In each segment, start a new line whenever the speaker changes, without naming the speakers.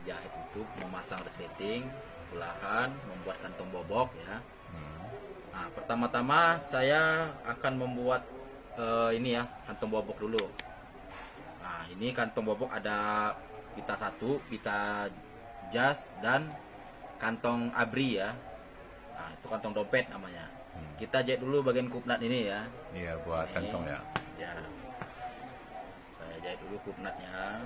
jahit untuk memasang resleting, belahan, membuat kantong bobok ya. Nah, pertama-tama saya akan membuat ini ya, kantong bobok dulu. Nah, ini kantong bobok ada pita 1, pita jas, dan kantong abri ya. Nah, itu kantong dompet namanya. Kita jahit dulu bagian kupnat ini ya.
Iya, buat
Ini,
kantong ya.
Ya. Saya jahit dulu kupnatnya.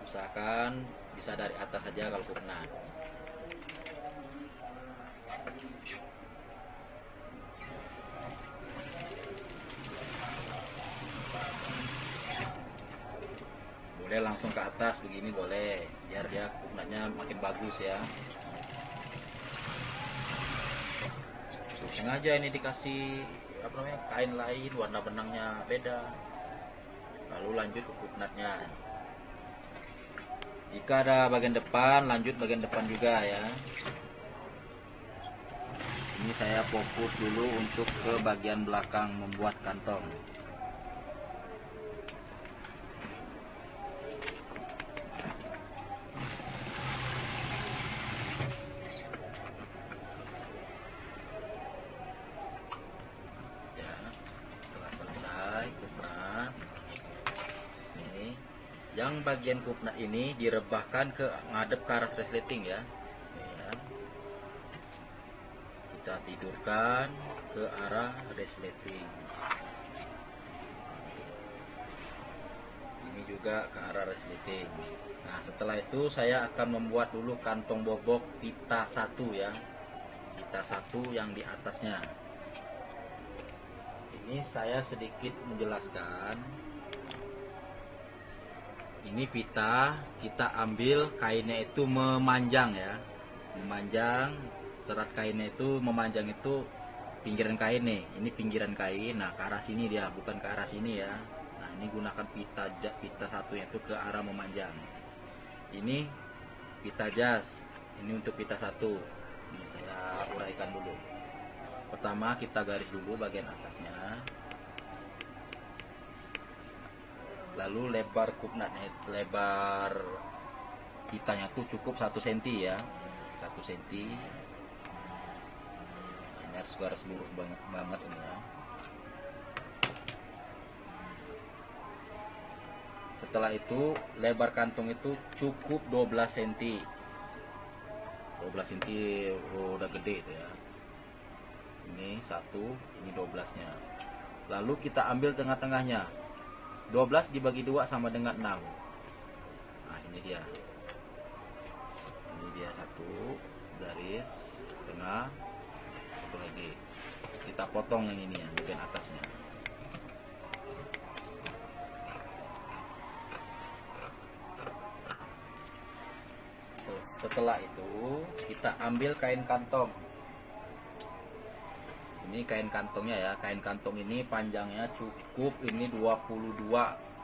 Usahakan bisa dari atas saja kalau kupnat. Boleh langsung ke atas begini boleh, biar dia kupnatnya makin bagus ya. Tuh, sengaja ini dikasih apa namanya, kain lain, warna benangnya beda. Lalu lanjut ke kupnatnya. Jika ada bagian depan, lanjut bagian depan juga ya. Ini saya fokus dulu untuk ke bagian belakang membuat kantong. Yang bagian kupnat ini direbahkan ke ngadep ke arah resleting ya. Ya. Kita tidurkan ke arah resleting. Ini juga ke arah resleting. Nah, setelah itu saya akan membuat dulu kantong bobok pita 1 ya. Pita 1 yang di atasnya. Ini saya sedikit menjelaskan. Ini pita, kita ambil kainnya itu memanjang ya, memanjang, serat kainnya itu memanjang, itu pinggiran kain nih, ini pinggiran kain. Nah, ke arah sini dia, bukan ke arah sini ya. Nah, ini gunakan pita 1 itu ke arah memanjang. Ini pita jas, ini untuk pita 1. Ini saya uraikan dulu. Pertama kita garis dulu bagian atasnya. Lalu lebar kupnatnya, lebar pitanya tuh cukup 1 cm ya, 1 cm. Ini harus garis lurus banget ini ya. Setelah itu lebar kantong itu cukup 12 cm. 12 cm udah gede itu ya. Ini 1, ini 12-nya. Lalu kita ambil tengah-tengahnya. 12 dibagi 2 sama dengan 6. Nah, ini dia. Ini dia 1 garis tengah, 1 lagi. Kita potong yang ini ya, bagian atasnya. Setelah itu kita ambil kain kantong. Ini kain kantongnya ya, kain kantong ini panjangnya cukup ini 22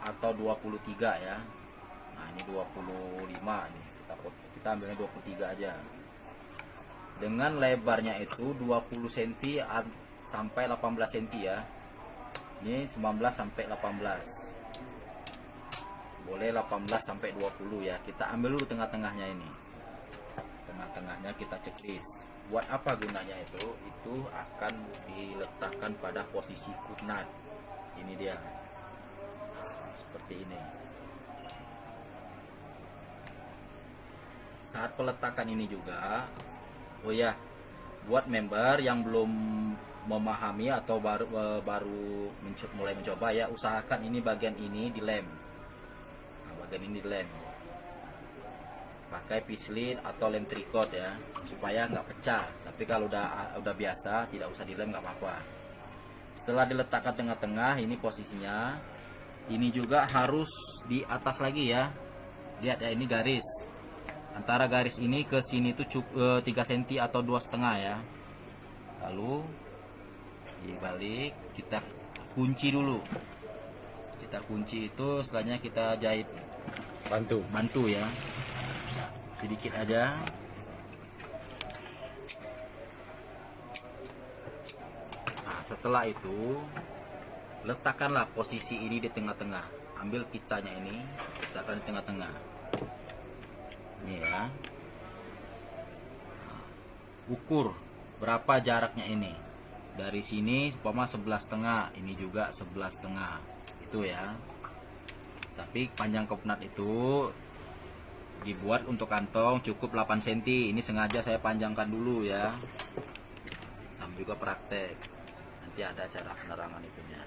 atau 23 ya. Nah, ini 25 nih. Kita ambilnya 23 aja. Dengan lebarnya itu 20 cm sampai 18 cm ya. Ini 19 sampai 18. Boleh 18 sampai 20 ya. Kita ambil dulu tengah-tengahnya ini. Tengah-tengahnya kita ceklis. Buat apa gunanya itu? Itu akan diletakkan pada posisi kupnat. Ini dia. Seperti ini. Saat peletakan ini juga, oh ya, buat member yang belum memahami atau baru mulai mencoba ya, usahakan ini bagian ini dilem. Nah, bagian ini dilem. Pakai pislin atau lem tricot ya, supaya nggak pecah. Tapi kalau udah biasa, tidak usah dilem, nggak apa-apa. Setelah diletakkan tengah-tengah, ini posisinya. Ini juga harus di atas lagi ya. Lihat ya, ini garis. Antara garis ini ke sini tuh cukup 3 cm atau 2,5 ya. Lalu dibalik, kita kunci dulu. Kita kunci itu, setelahnya kita jahit bantu ya. Sedikit aja. Nah, setelah itu letakkanlah posisi ini di tengah-tengah ambil pitanya ini, letakkan di tengah-tengah. Ini ya. Ukur berapa jaraknya ini. Dari sini umpama 11,5, ini juga 11,5. Itu ya. Tapi panjang kopnat itu dibuat untuk kantong cukup 8 cm. Ini sengaja saya panjangkan dulu ya. Namun juga praktek. Nanti ada cara penerangan itunya.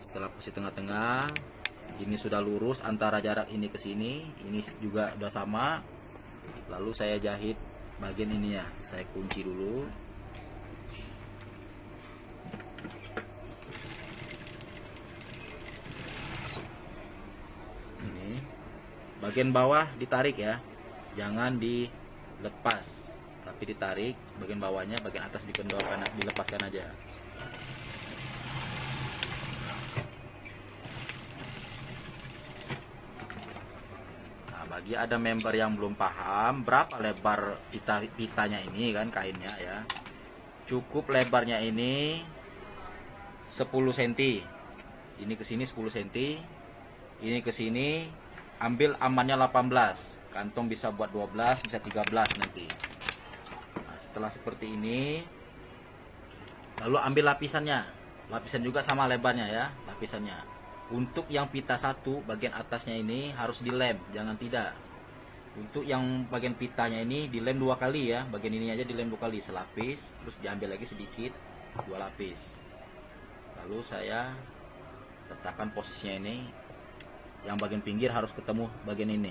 Setelah posisi tengah-tengah, ini sudah lurus antara jarak ini ke sini, ini juga sudah sama. Lalu saya jahit bagian ini ya. Saya kunci dulu. Bagian bawah ditarik ya, jangan dilepas, tapi ditarik. Bagian bawahnya, bagian atas dikendorkan, dilepaskan aja. Nah, bagi ada member yang belum paham berapa lebar pitanya ini kan, kainnya ya, cukup lebarnya ini 10 cm. Ini ke sini 10 cm, ini ke sini. Ambil amannya 18, kantong bisa buat 12, bisa 13 nanti. Nah, setelah seperti ini, lalu ambil lapisannya. Lapisan juga sama lebarnya ya, lapisannya. Untuk yang pita 1, bagian atasnya ini harus dilem, jangan tidak. Untuk yang bagian pitanya ini dilem 2 kali ya, bagian ini aja dilem 2 kali, selapis, terus diambil lagi sedikit, 2 lapis. Lalu saya letakkan posisinya ini. Yang bagian pinggir harus ketemu bagian ini.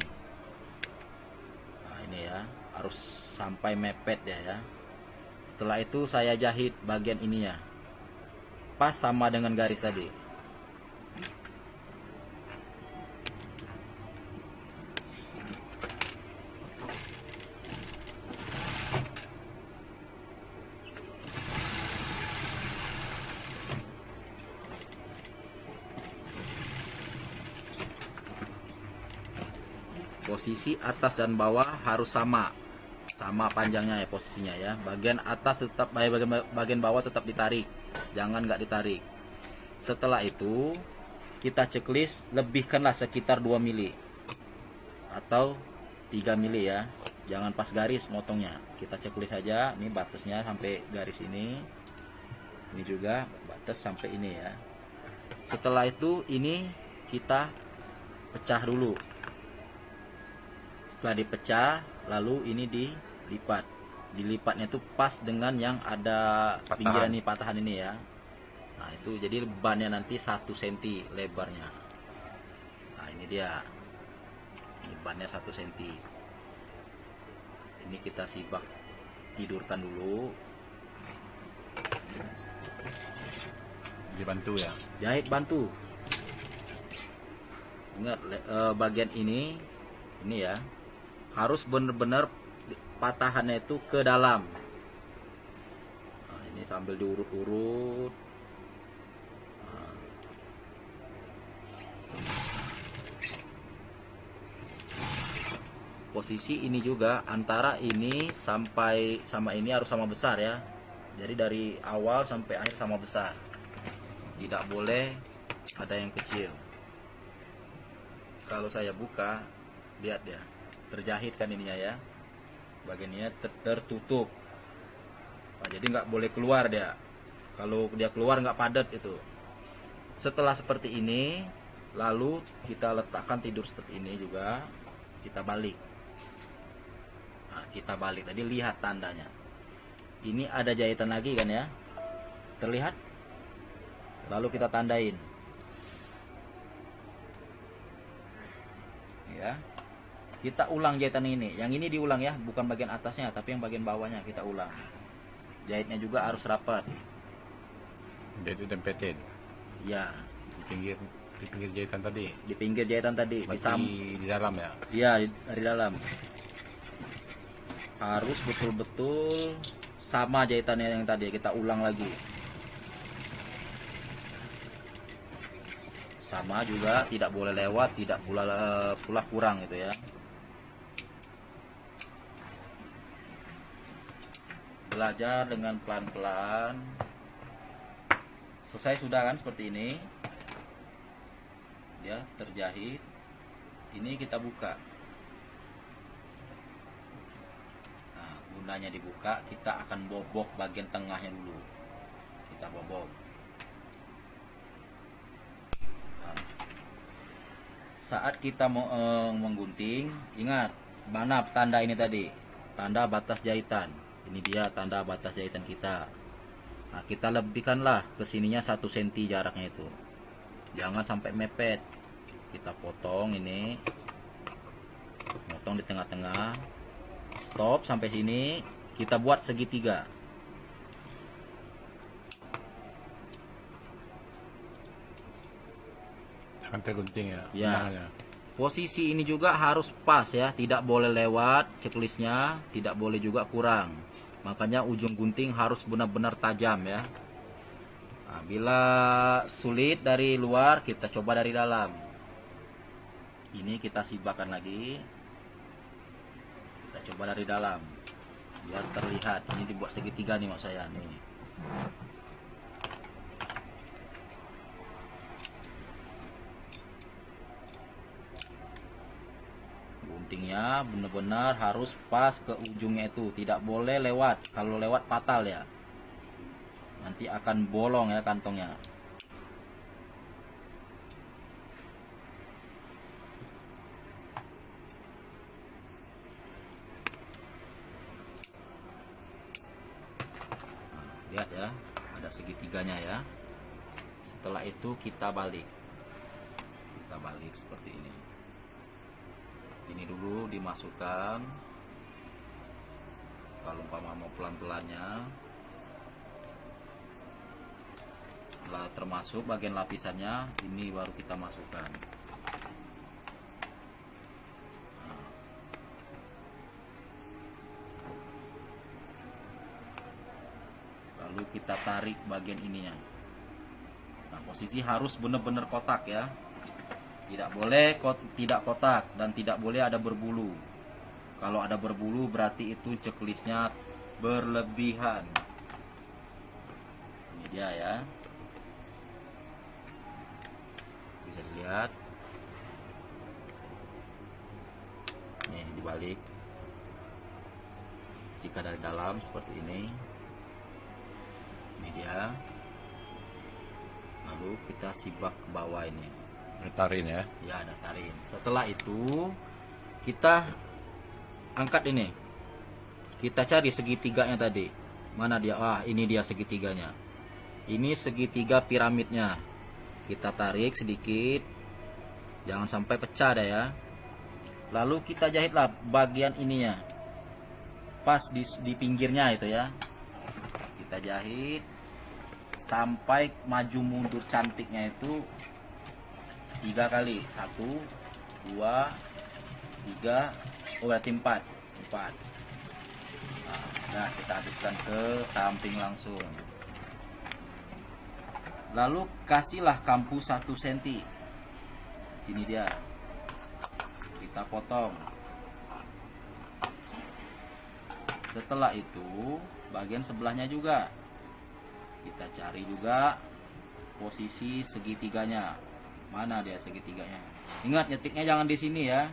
Nah, ini ya, harus sampai mepet ya. Setelah itu saya jahit bagian ininya, pas sama dengan garis tadi. Posisi atas dan bawah harus sama panjangnya ya, posisinya ya. Bagian atas tetap, bagian bawah tetap ditarik, jangan nggak ditarik. Setelah itu kita checklist, lebihkanlah sekitar 2 mili atau 3 mili ya, jangan pas garis motongnya. Kita checklist saja, ini batasnya sampai garis ini juga batas sampai ini ya. Setelah itu ini kita pecah dulu. Setelah dipecah, lalu ini dilipat. Dilipatnya itu pas dengan yang ada pinggiran ini, patahan ini ya. Nah, itu jadi bannya nanti 1 cm lebarnya. Nah, ini dia. Ini bannya 1 cm. Ini kita sibak tidurkan dulu.
Dibantu ya.
Jahit bantu. Ingat bagian ini ya, harus benar-benar patahannya itu ke dalam. Nah, ini sambil diurut-urut. Nah. Posisi ini juga antara ini sampai sama ini harus sama besar ya. Jadi dari awal sampai akhir sama besar. Tidak boleh ada yang kecil. Kalau saya buka, lihat ya, terjahit kan ininya ya, bagiannya tertutup. Nah, jadi nggak boleh keluar dia. Kalau dia keluar nggak padat itu. Setelah seperti ini, lalu kita letakkan tidur seperti ini juga, kita balik. Nah, kita balik tadi, lihat tandanya. Ini ada jahitan lagi kan ya, terlihat. Lalu kita tandain ya. Kita ulang jahitan ini. Yang ini diulang ya, bukan bagian atasnya, tapi yang bagian bawahnya kita ulang. Jahitnya juga harus rapat.
Jadi tempetin.
Ya.
Di pinggir jahitan tadi.
Di pinggir jahitan tadi.
Di dalam ya.
Iya, dari dalam. Harus betul-betul sama jahitannya yang tadi. Kita ulang lagi. Sama juga, tidak boleh lewat, tidak pula kurang gitu ya. Belajar dengan pelan-pelan. Selesai sudah kan seperti ini. dia terjahit. Ini kita buka. Nah, gunanya dibuka, kita akan bobok bagian tengahnya dulu. Kita bobok. Nah, saat kita mau menggunting, ingat mana tanda ini tadi, tanda batas jahitan. Ini dia tanda batas jahitan kita. Nah, kita lebihkanlah ke sininya 1 cm jaraknya itu. Jangan sampai mepet. Kita potong ini. Potong di tengah-tengah. Stop sampai sini. Kita buat segitiga.
Jangan tergunting ya.
Ya.
Tengahnya.
Posisi ini juga harus pas ya, tidak boleh lewat checklistnya, tidak boleh juga kurang. Makanya ujung gunting harus benar-benar tajam ya. Nah, bila sulit dari luar, kita coba dari dalam. Ini kita sibakkan lagi. Kita coba dari dalam, biar terlihat. Ini dibuat segitiga nih maksud saya nih. Guntingnya benar-benar harus pas ke ujungnya itu, tidak boleh lewat. Kalau lewat fatal ya, nanti akan bolong ya kantongnya. Nah, lihat ya, ada segitiganya ya. Setelah itu kita balik seperti ini. Ini dulu dimasukkan. Kalau umpama mau pelan-pelannya, setelah termasuk bagian lapisannya, ini baru kita masukkan. Nah. Lalu kita tarik bagian ininya. Nah, posisi harus benar-benar kotak ya. Tidak boleh tidak kotak dan tidak boleh ada berbulu. Kalau ada berbulu berarti itu checklistnya berlebihan. Ini dia ya. Bisa dilihat. Nih dibalik. Jika dari dalam seperti ini. Ini dia. Lalu kita sibak ke bawah ini.
Datarin ya.
Ya, datarin. Setelah itu kita angkat ini. Kita cari segitiganya tadi. Mana dia? Ah, ini dia segitiganya. Ini segitiga piramidnya. Kita tarik sedikit. Jangan sampai pecah dah ya. Lalu kita jahitlah bagian ininya. Pas di pinggirnya itu ya. Kita jahit sampai maju mundur cantiknya itu 3 kali. 1 2 3. Oh berarti 4. Nah, kita habiskan ke samping langsung. Lalu kasihlah kampu 1 cm. Ini dia. Kita potong. Setelah itu bagian sebelahnya juga kita cari juga posisi segitiganya. Mana dia segitiganya? Ingat nyetiknya jangan di sini ya.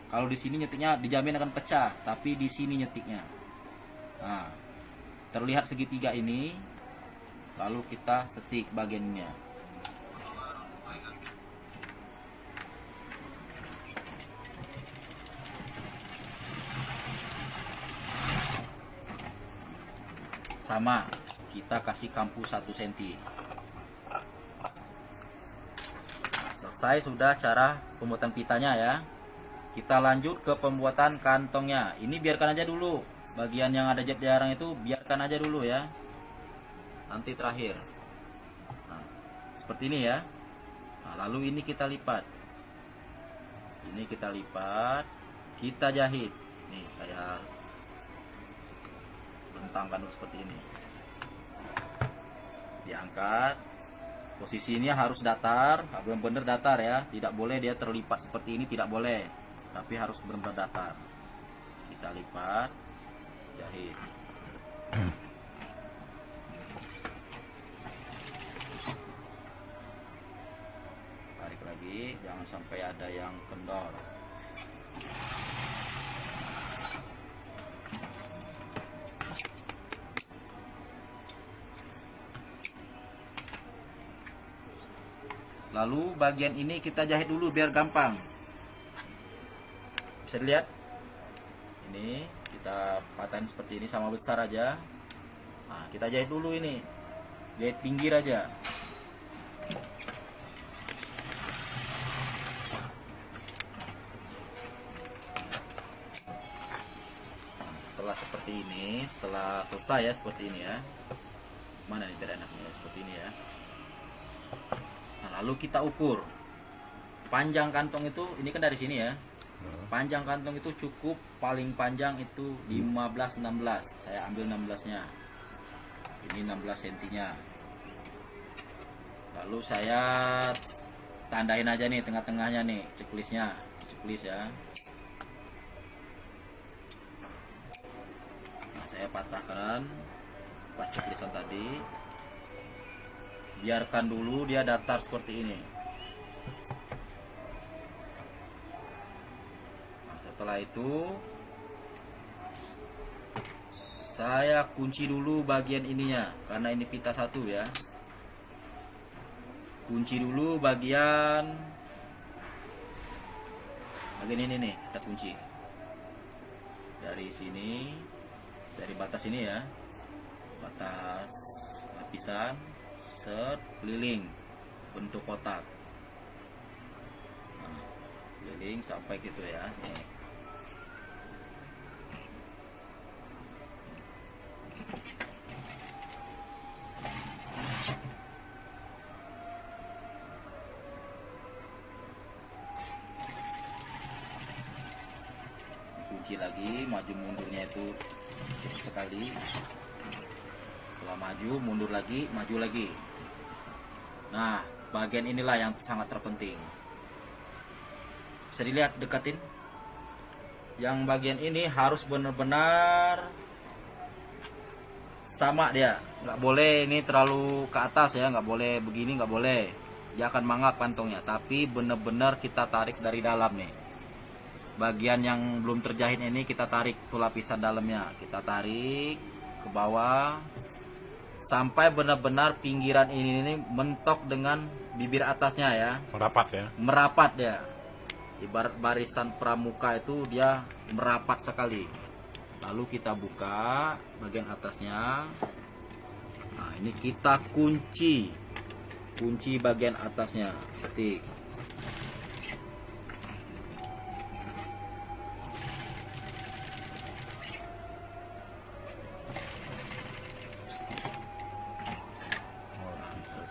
Kalau di sini nyetiknya dijamin akan pecah, tapi di sini nyetiknya. Nah, terlihat segitiga ini. Lalu kita setik bagiannya. Sama, kita kasih kampu 1 cm. Selesai sudah cara pembuatan pitanya ya. Kita lanjut ke pembuatan kantongnya. Ini biarkan aja dulu. Bagian yang ada jet jarang itu biarkan aja dulu ya. Nanti terakhir. Nah, seperti ini ya. Nah, lalu ini kita lipat. Ini kita lipat. Kita jahit. Nih saya bentangkan dulu seperti ini. Diangkat. Posisinya harus datar, benar-benar datar ya. Tidak boleh dia terlipat seperti ini, tidak boleh. Tapi harus benar-benar datar. Kita lipat, jahit. Tarik lagi. jangan sampai ada yang kendor. Lalu bagian ini kita jahit dulu biar gampang. Bisa dilihat, ini kita patahin seperti ini sama besar aja. Nah, kita jahit dulu ini, jahit pinggir aja. Setelah seperti ini, setelah selesai ya seperti ini ya. Mana nih biar enaknya seperti ini ya. Nah, lalu kita ukur panjang kantong itu, ini kan dari sini ya. Panjang kantong itu cukup paling panjang itu 15-16. Saya ambil 16-nya. Ini 16 cm-nya. Lalu saya tandain aja nih tengah-tengahnya nih, checklistnya, checklist ya. Saya patahkan pas checklistan tadi, biarkan dulu dia datar seperti ini. Nah, setelah itu saya kunci dulu bagian ininya karena ini pita satu ya. Kunci dulu bagian ini nih, kita kunci dari sini. Dari batas ini ya, batas lapisan, set, keliling bentuk kotak. Nah, keliling sampai gitu ya. Nih. Kunci lagi, maju mundurnya itu sekali. Setelah maju mundur lagi, maju lagi. Nah, bagian inilah yang sangat terpenting. Bisa dilihat, deketin. Yang bagian ini harus benar-benar sama dia, nggak boleh ini terlalu ke atas ya, nggak boleh begini, nggak boleh, dia akan mangap kantongnya. Tapi benar-benar kita tarik dari dalam nih. Bagian yang belum terjahit ini kita tarik tuh lapisan dalamnya, kita tarik ke bawah sampai benar-benar pinggiran ini mentok dengan bibir atasnya ya,
Merapat ya.
merapat ya. Ibarat barisan pramuka itu dia merapat sekali. Lalu kita buka bagian atasnya. Nah, ini kita kunci bagian atasnya, stick.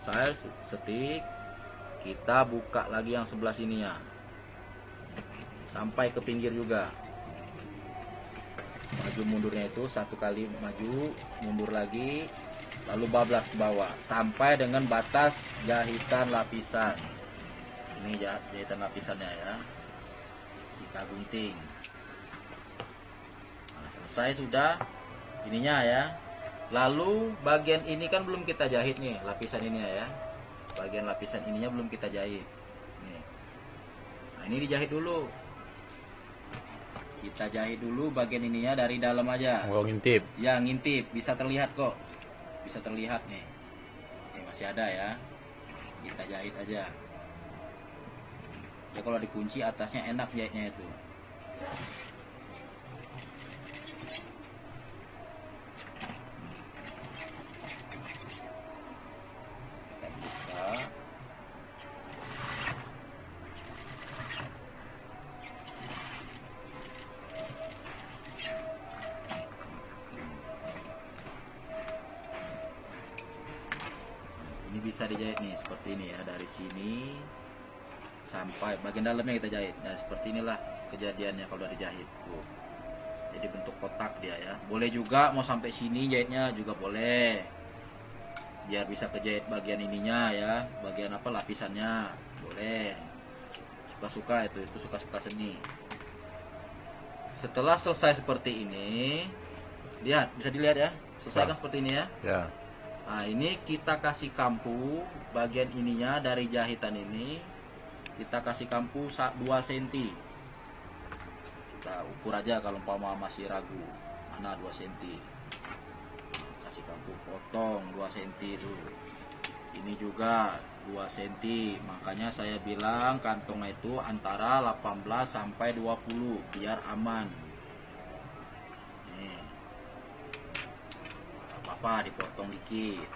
Selesai stick, kita buka lagi yang sebelah sininya sampai ke pinggir juga. Maju mundurnya itu satu kali maju mundur lagi, lalu bablas ke bawah sampai dengan batas jahitan lapisan. Ini jahitan lapisannya ya, kita gunting. Nah, selesai sudah ininya ya. Lalu bagian ini kan belum kita jahit nih, lapisan ini ya. Bagian lapisan ininya belum kita jahit. Nih. Nah, ini dijahit dulu. Kita jahit dulu bagian ininya dari dalam aja.
Oh, ngintip.
Ya, ngintip, bisa terlihat kok. Bisa terlihat nih. Ini masih ada ya. Kita jahit aja. Ya kalau dikunci atasnya enak jahitnya itu. Ini bisa dijahit nih seperti ini ya, dari sini sampai bagian dalamnya kita jahit. Nah, seperti inilah kejadiannya kalau udah dijahit tuh. Jadi bentuk kotak dia ya. Boleh juga mau sampai sini jahitnya juga boleh, biar bisa kejahit bagian ininya ya, bagian apa lapisannya boleh. Suka-suka itu suka-suka seni. Setelah selesai seperti ini, lihat, bisa dilihat ya, selesai kan seperti ini ya.
Ya.
Nah, ini kita kasih kampu bagian ininya dari jahitan ini kita kasih kampu 2 cm. Kita ukur aja kalau umpama masih ragu mana 2 cm. Kasih kampu potong 2 cm itu. Ini juga 2 cm. Makanya saya bilang kantongnya itu antara 18 sampai 20 biar aman. Nih. Gak apa-apa dipotong dikit.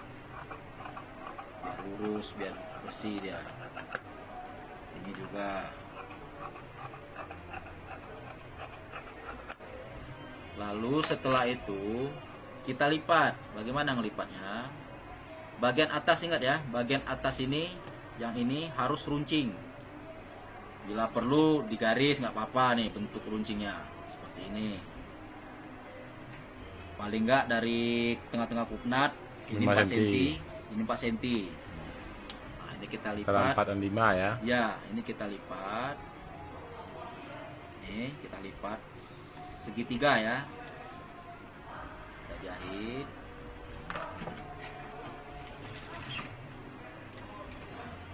Biar lurus, biar bersih dia. Ini juga. Lalu setelah itu kita lipat. Bagaimana ngelipatnya? Bagian atas, ingat ya, bagian atas ini, yang ini harus runcing. Bila perlu digaris nggak apa-apa nih bentuk runcingnya seperti ini. Paling nggak dari tengah-tengah kupnat ini 4 cm, ini 4 cm. Nah, ini kita lipat.
4 dan 5 ya.
Ya, ini kita lipat. Ini kita lipat segitiga ya. Kita jahit.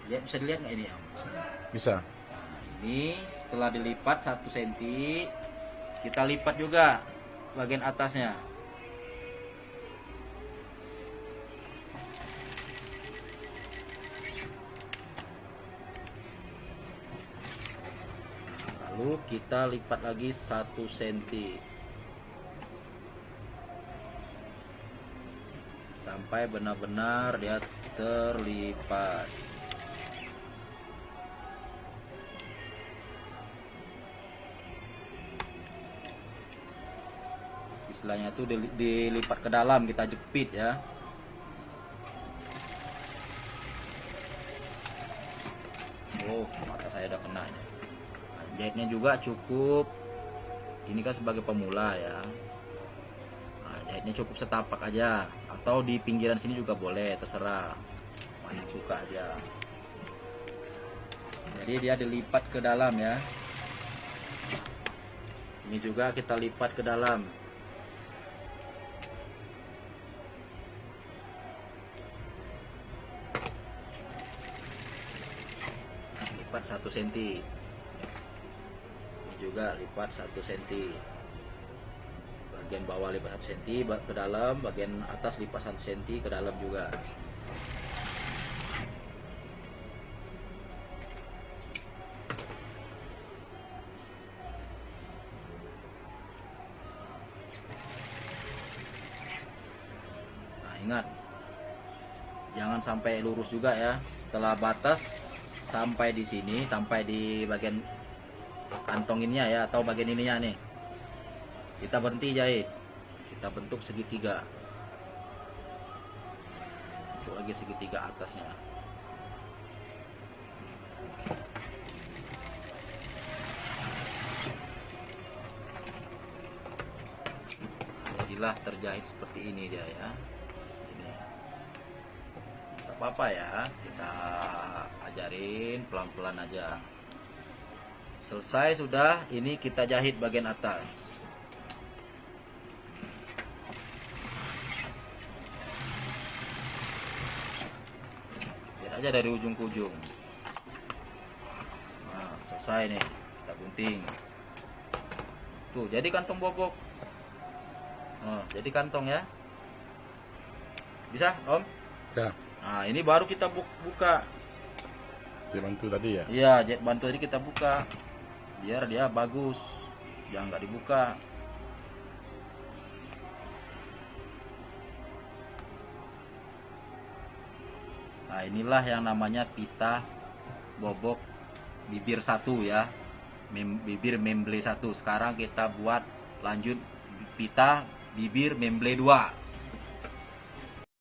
Lihat, bisa dilihat nggak ini ya?
Bisa.
Nah, ini setelah dilipat 1 cm, kita lipat juga bagian atasnya. Lalu kita lipat lagi 1 cm sampai benar-benar dia terlipat. Istilahnya tuh dilipat ke dalam, kita jepit ya. Oh, mata saya udah kena ya. Jahitnya juga cukup, ini kan sebagai pemula ya. Nah, jahitnya cukup setapak aja, atau di pinggiran sini juga boleh, terserah mana yang suka aja. Jadi dia dilipat ke dalam ya. Ini juga kita lipat ke dalam. Lipat 1 cm. Juga lipat 1 cm, bagian bawah lipat 1 cm ke dalam, bagian atas lipat 1 cm ke dalam juga. Nah, ingat jangan sampai lurus juga ya. Setelah batas sampai di sini, sampai di bagian kantonginnya ya, atau bagian ininya nih, kita berhenti jahit, kita bentuk segitiga, bentuk lagi segitiga atasnya. Jadilah terjahit seperti ini dia ya. Ini tak apa-apa ya, kita ajarin pelan-pelan aja. Selesai sudah, ini kita jahit bagian atas. Lihat aja dari ujung ke ujung. Nah, selesai nih, kita gunting. Tuh, jadi kantong bobok. Nah, jadi kantong ya. Bisa, Om?
Ya.
Nah, ini baru kita buka.
Dia bantu tadi ya.
Iya, jet bantu tadi kita buka. Biar dia bagus, jangan nggak dibuka. Nah, inilah yang namanya pita bobok bibir 1 ya, bibir memble 1. Sekarang kita buat lanjut pita bibir memble 2.